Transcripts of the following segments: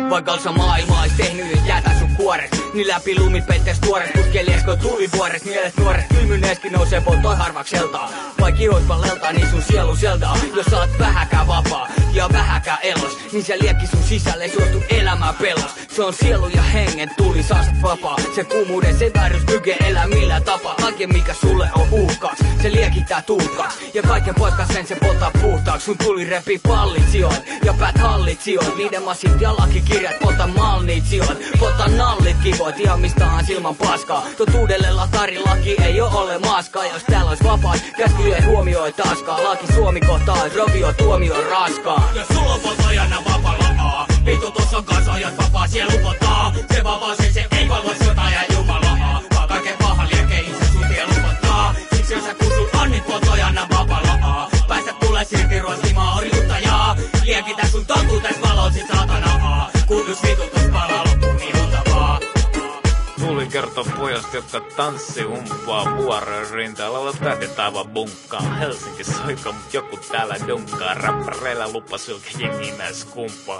Vaikka osa maailmaa ois tehnyt nyt jätä sun kuoret. Niin läpi lumi pettes tuoret, puskelieskö tulivuoret. Mielet nuoret kylmyneeskin nousee poltoi harvakselta. Vai kihoit vaan leltaa niin sun sielu seltaa. Jos sä oot vähäkään vapaa ja vähäkään elos, niin se liekki sun sisälle suostu elämään pelos. Se on sielu ja hengen tuli, saastat vapaa. Se kuumuuden, se väärys kyke elää millä tapaa. Kaiken mikä sulle on uhkaaks, se liekittää tuhkaaks. Ja kaiken poikas sen se polttaa puhtaaks. Sun tuli repii pallit sijoit ja päät hallit sijoit. Niiden massit ja lakikirjat, polta malniit sijoit. Polta nallit kivoit, ihan mistahan silman paskaa. Totuudelle latarilaki ei oo ole maskaa. Jos täällä ois vapaat, käskyjen huomioi taaskaan. Laki Suomi kohtaa, rovio tuomio raskaa. Jos sulla on poltojana vapaa, vittu tossa on kanssa ajat vapaa, sielu potaa. Se vapaa se ei valvo sotaa ja jumalaa. Vaan kaiken pahan liekein se sun tie lupottaa. Siksi jos sä kusut annit poltojana vapaa, päästä tulee silti ruoskimaa orjuttajaa. Liekitä sun tonttu täs valot sit saatanaa. Kuulus vitutus palaa loppuun niin huutavaa. Tuli kertoo pojasta, jotka tanssi umpaa vuorojen rintaalla. Tähdet aivan bunkkaan. Helsinki soiko, mut joku täällä dunkaa. Räppäreillä lupas ylkä jengi näis kumpaa.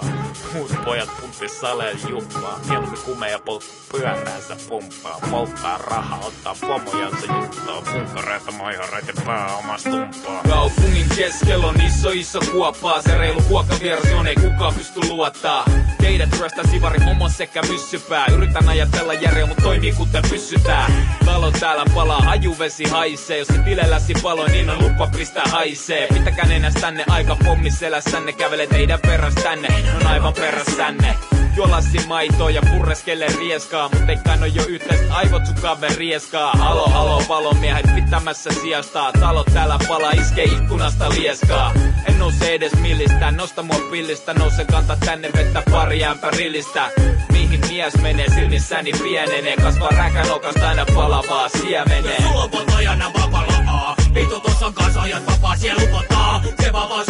Muut pojat puntti saleen juppaa. Mieluummin kumeja polttaa pyöräänsä pumppaa. Polttaa rahaa, ottaa pomojansa juttaa. Punkareita, maihareita, pääomas tumpaa. Kaupungin keskellä on iso kuoppaa. Se reilu huokaversioon ei kukaan pysty luottaa. Teidät ryöstää sivari homo sekä myssypää. Yritän ajatella järjellä, mut toimii kuten pysytään. Talo täällä palaa, hajuvesi haisee. Jos se tilelläsi paloi, niin on lupa pistää haisee. Pitäkää nenäs tänne, aika pommi selässänne. Kävele teidän peräs tänne, on aivan perässänne. Juolassi maitoa ja purreskele rieskaa. Mut ei kai oo jo yhteistä aivot sun kaver rieskaa. Halo, palomiehet pitämässä sijastaa. Talo täällä palaa, iskee ikkunasta lieskaa. En nouse edes millistä, nosta mua pillistä. Nouse kanta tänne vettä pari ämpärillistä. Mihin mies menee, silmissäni pienenee. Kasvaa räkänokasta aina palavaa siemenee. Jos sulla on poltojana vapaa, vittu tossa on kanssa ajat vapaa, sielu potaa. Se vapaa